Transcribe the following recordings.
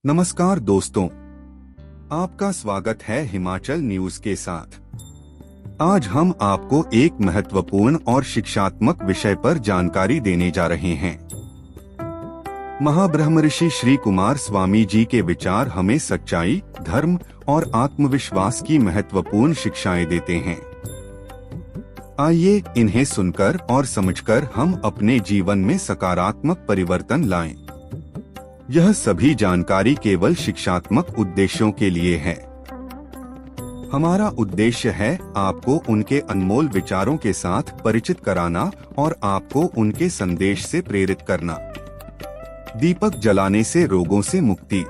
नमस्कार दोस्तों, आपका स्वागत है हिमाचल न्यूज के साथ। आज हम आपको एक महत्वपूर्ण और शिक्षात्मक विषय पर जानकारी देने जा रहे हैं। महाब्रह्मऋषि श्री कुमार स्वामी जी के विचार हमें सच्चाई, धर्म और आत्मविश्वास की महत्वपूर्ण शिक्षाएं देते हैं। आइए इन्हें सुनकर और समझकर हम अपने जीवन में सकारात्मक परिवर्तन लाएं। यह सभी जानकारी केवल शिक्षात्मक उद्देश्यों के लिए है। हमारा उद्देश्य है आपको उनके अनमोल विचारों के साथ परिचित कराना और आपको उनके संदेश से प्रेरित करना। दीपक जलाने से रोगों से मुक्ति।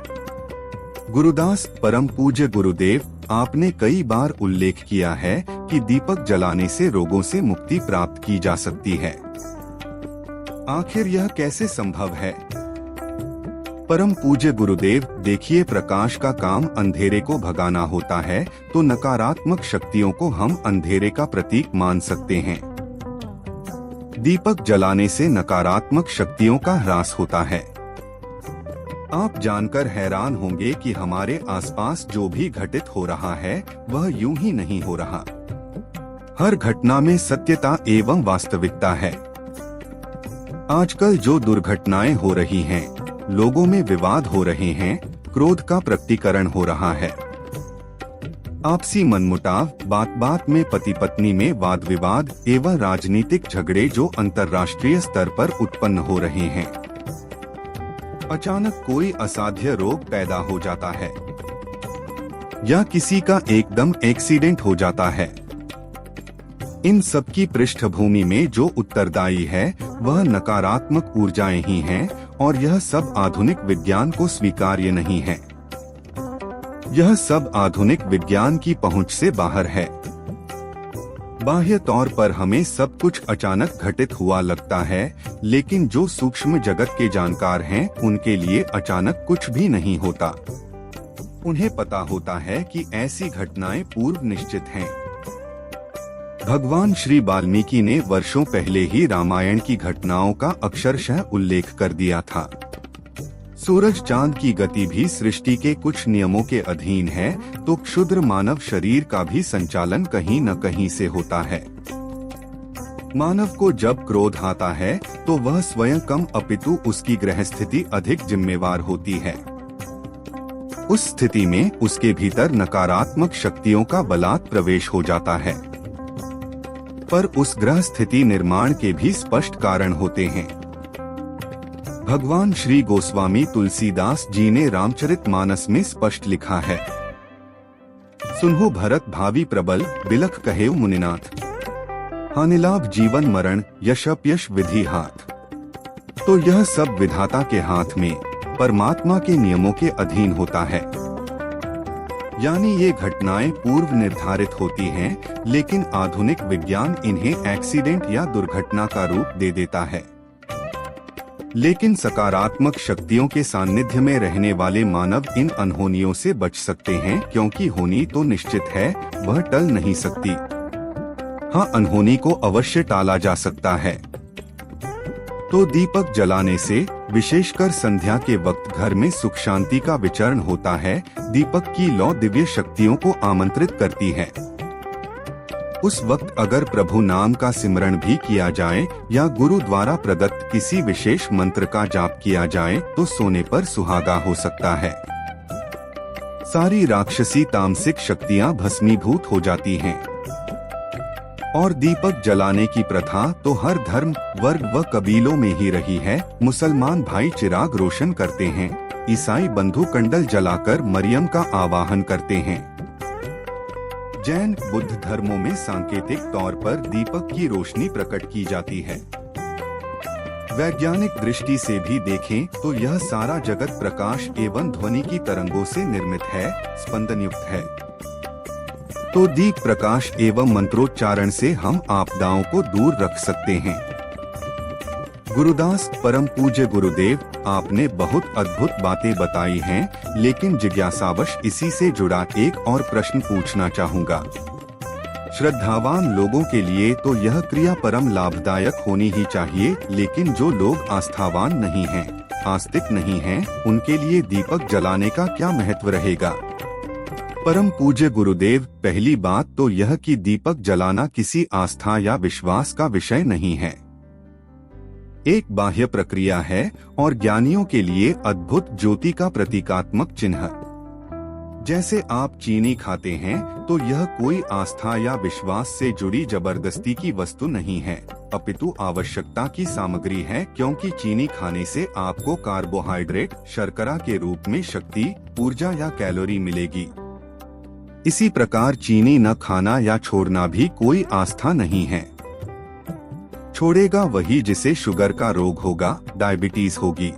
गुरुदास परम पूज्य गुरुदेव, आपने कई बार उल्लेख किया है कि दीपक जलाने से रोगों से मुक्ति प्राप्त की जा सकती है। आखिर यह कैसे संभव है? परम पूज्य गुरुदेव, देखिए, प्रकाश का काम अंधेरे को भगाना होता है, तो नकारात्मक शक्तियों को हम अंधेरे का प्रतीक मान सकते हैं। दीपक जलाने से नकारात्मक शक्तियों का ह्रास होता है। आप जानकर हैरान होंगे कि हमारे आसपास जो भी घटित हो रहा है वह यूं ही नहीं हो रहा। हर घटना में सत्यता एवं वास्तविकता है। आजकल जो दुर्घटनाएं हो रही हैं, लोगों में विवाद हो रहे हैं, क्रोध का प्रकटीकरण हो रहा है, आपसी मनमुटाव, बात बात में पति पत्नी में वाद विवाद एवं राजनीतिक झगड़े जो अंतर्राष्ट्रीय स्तर पर उत्पन्न हो रहे हैं। अचानक कोई असाध्य रोग पैदा हो जाता है या किसी का एकदम एक्सीडेंट हो जाता है। इन सब की पृष्ठभूमि में जो उत्तरदायी है वह नकारात्मक ऊर्जाएं ही हैं, और यह सब आधुनिक विज्ञान को स्वीकार्य नहीं है। यह सब आधुनिक विज्ञान की पहुंच से बाहर है। बाह्य तौर पर हमें सब कुछ अचानक घटित हुआ लगता है, लेकिन जो सूक्ष्म जगत के जानकार हैं उनके लिए अचानक कुछ भी नहीं होता। उन्हें पता होता है कि ऐसी घटनाएं पूर्व निश्चित हैं। भगवान श्री वाल्मीकि ने वर्षों पहले ही रामायण की घटनाओं का अक्षरशः उल्लेख कर दिया था। सूरज चांद की गति भी सृष्टि के कुछ नियमों के अधीन है, तो क्षुद्र मानव शरीर का भी संचालन कहीं न कहीं से होता है। मानव को जब क्रोध आता है तो वह स्वयं कम अपितु उसकी ग्रह स्थिति अधिक जिम्मेवार होती है। उस स्थिति में उसके भीतर नकारात्मक शक्तियों का बलात् प्रवेश हो जाता है। पर उस ग्रह स्थिति निर्माण के भी स्पष्ट कारण होते हैं। भगवान श्री गोस्वामी तुलसीदास जी ने रामचरितमानस में स्पष्ट लिखा है, सुनहु भरत भावी प्रबल, बिलख कहेउ मुनिनाथ, हानिलाभ जीवन मरण, यशपयश विधि हाथ। तो यह सब विधाता के हाथ में, परमात्मा के नियमों के अधीन होता है। यानी ये घटनाएं पूर्व निर्धारित होती हैं, लेकिन आधुनिक विज्ञान इन्हें एक्सीडेंट या दुर्घटना का रूप दे देता है। लेकिन सकारात्मक शक्तियों के सानिध्य में रहने वाले मानव इन अनहोनियों से बच सकते हैं, क्योंकि होनी तो निश्चित है, वह टल नहीं सकती। हाँ, अनहोनी को अवश्य टाला जा सकता है। तो दीपक जलाने से, विशेषकर संध्या के वक्त, घर में सुख शांति का विचरण होता है। दीपक की लौ दिव्य शक्तियों को आमंत्रित करती है। उस वक्त अगर प्रभु नाम का सिमरण भी किया जाए या गुरु द्वारा प्रदत्त किसी विशेष मंत्र का जाप किया जाए तो सोने पर सुहागा हो सकता है। सारी राक्षसी तामसिक शक्तियां भस्मीभूत हो जाती हैं। और दीपक जलाने की प्रथा तो हर धर्म, वर्ग व कबीलों में ही रही है। मुसलमान भाई चिराग रोशन करते हैं, ईसाई बंधु कंडल जलाकर मरियम का आवाहन करते हैं। जैन, बुद्ध धर्मों में सांकेतिक तौर पर दीपक की रोशनी प्रकट की जाती है। वैज्ञानिक दृष्टि से भी देखें तो यह सारा जगत प्रकाश एवं ध्वनि की तरंगों से निर्मित है, स्पंदन युक्त है। तो दीप प्रकाश एवं मंत्रोच्चारण से हम आपदाओं को दूर रख सकते हैं। गुरुदास परम पूज्य गुरुदेव, आपने बहुत अद्भुत बातें बताई हैं, लेकिन जिज्ञासावश इसी से जुड़ा एक और प्रश्न पूछना चाहूँगा। श्रद्धावान लोगों के लिए तो यह क्रिया परम लाभदायक होनी ही चाहिए, लेकिन जो लोग आस्थावान नहीं हैं, आस्तिक नहीं हैं, उनके लिए दीपक जलाने का क्या महत्व रहेगा। परम पूज्य गुरुदेव, पहली बात तो यह कि दीपक जलाना किसी आस्था या विश्वास का विषय नहीं है, एक बाह्य प्रक्रिया है और ज्ञानियों के लिए अद्भुत ज्योति का प्रतीकात्मक चिन्ह। जैसे आप चीनी खाते हैं तो यह कोई आस्था या विश्वास से जुड़ी जबरदस्ती की वस्तु नहीं है, अपितु आवश्यकता की सामग्री है, क्योंकि चीनी खाने से आपको कार्बोहाइड्रेट, शर्करा के रूप में शक्ति, ऊर्जा या कैलोरी मिलेगी। इसी प्रकार चीनी न खाना या छोड़ना भी कोई आस्था नहीं है। छोड़ेगा वही जिसे शुगर का रोग होगा, डायबिटीज होगी।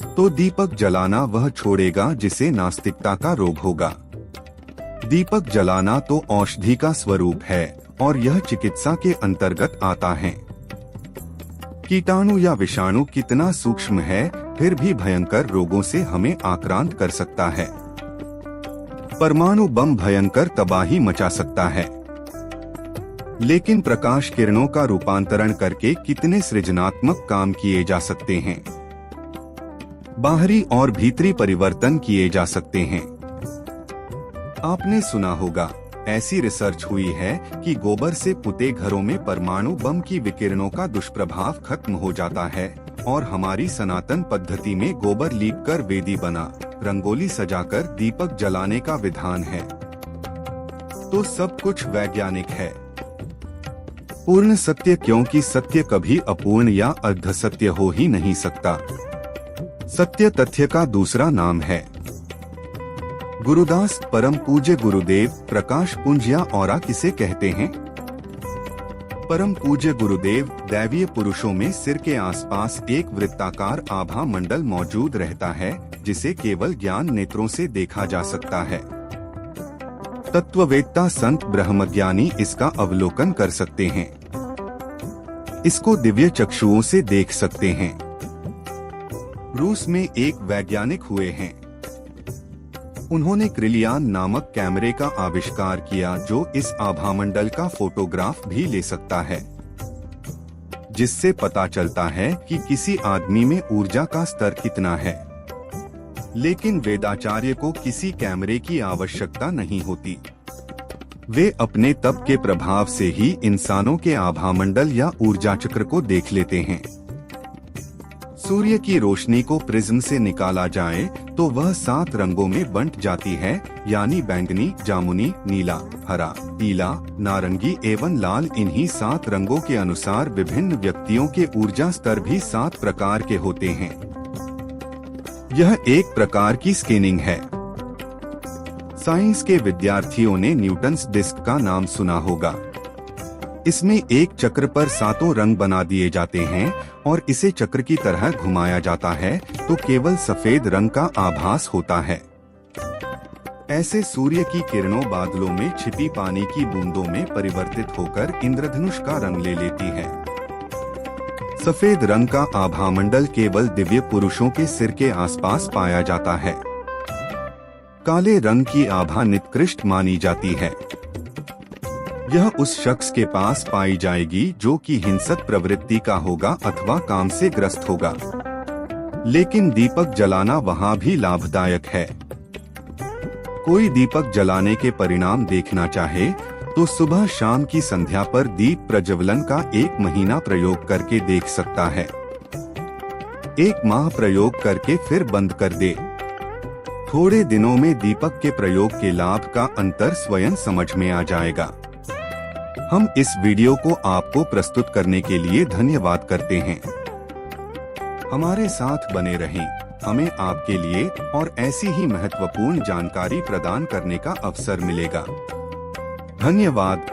तो दीपक जलाना वह छोड़ेगा जिसे नास्तिकता का रोग होगा। दीपक जलाना तो औषधि का स्वरूप है और यह चिकित्सा के अंतर्गत आता है। कीटाणु या विषाणु कितना सूक्ष्म है, फिर भी भयंकर रोगों से हमें आक्रांत कर सकता है। परमाणु बम भयंकर तबाही मचा सकता है, लेकिन प्रकाश किरणों का रूपांतरण करके कितने सृजनात्मक काम किए जा सकते हैं। बाहरी और भीतरी परिवर्तन किए जा सकते हैं। आपने सुना होगा, ऐसी रिसर्च हुई है कि गोबर से पुते घरों में परमाणु बम की विकिरणों का दुष्प्रभाव खत्म हो जाता है और हमारी सनातन पद्धति में गोबर लीपकर वेदी बना, रंगोली सजाकर दीपक जलाने का विधान है। तो सब कुछ वैज्ञानिक है। पूर्ण सत्य, क्योंकि सत्य कभी अपूर्ण या अर्ध सत्य हो ही नहीं सकता। सत्य तथ्य का दूसरा नाम है। गुरुदास, परम पूज्य गुरुदेव, प्रकाश पुंज या ऑरा किसे कहते हैं? परम पूज्य गुरुदेव, दैवीय पुरुषों में सिर के आसपास एक वृत्ताकार आभा मंडल मौजूद रहता है, जिसे केवल ज्ञान नेत्रों से देखा जा सकता है। तत्ववेत्ता संत ब्रह्मज्ञानी इसका अवलोकन कर सकते हैं, इसको दिव्य चक्षुओं से देख सकते हैं। रूस में एक वैज्ञानिक हुए हैं, उन्होंने क्रिलियान नामक कैमरे का आविष्कार किया जो इस आभामंडल का फोटोग्राफ भी ले सकता है, जिससे पता चलता है कि किसी आदमी में ऊर्जा का स्तर कितना है। लेकिन वेदाचार्य को किसी कैमरे की आवश्यकता नहीं होती, वे अपने तप के प्रभाव से ही इंसानों के आभामंडल या ऊर्जा चक्र को देख लेते हैं। सूर्य की रोशनी को प्रिज्म से निकाला जाए तो वह 7 रंगों में बंट जाती है, यानी बैंगनी, जामुनी, नीला, हरा, पीला, नारंगी एवं लाल। इन्हीं 7 रंगों के अनुसार विभिन्न व्यक्तियों के ऊर्जा स्तर भी 7 प्रकार के होते हैं। यह एक प्रकार की स्कैनिंग है। साइंस के विद्यार्थियों ने न्यूटन्स डिस्क का नाम सुना होगा। इसमें एक चक्र पर 7 रंग बना दिए जाते हैं और इसे चक्र की तरह घुमाया जाता है तो केवल सफेद रंग का आभास होता है। ऐसे सूर्य की किरणों बादलों में छिपी पानी की बूंदों में परिवर्तित होकर इंद्रधनुष का रंग ले लेती है। सफेद रंग का आभामंडल केवल दिव्य पुरुषों के सिर के आसपास पाया जाता है। काले रंग की आभा निकृष्ट मानी जाती है। यह उस शख्स के पास पाई जाएगी जो कि हिंसक प्रवृत्ति का होगा अथवा काम से ग्रस्त होगा। लेकिन दीपक जलाना वहाँ भी लाभदायक है। कोई दीपक जलाने के परिणाम देखना चाहे तो सुबह शाम की संध्या पर दीप प्रज्वलन का 1 महीना प्रयोग करके देख सकता है। 1 माह प्रयोग करके फिर बंद कर दे। थोड़े दिनों में दीपक के प्रयोग के लाभ का अंतर स्वयं समझ में आ जाएगा। हम इस वीडियो को आपको प्रस्तुत करने के लिए धन्यवाद करते हैं। हमारे साथ बने रहें, हमें आपके लिए और ऐसी ही महत्वपूर्ण जानकारी प्रदान करने का अवसर मिलेगा। धन्यवाद।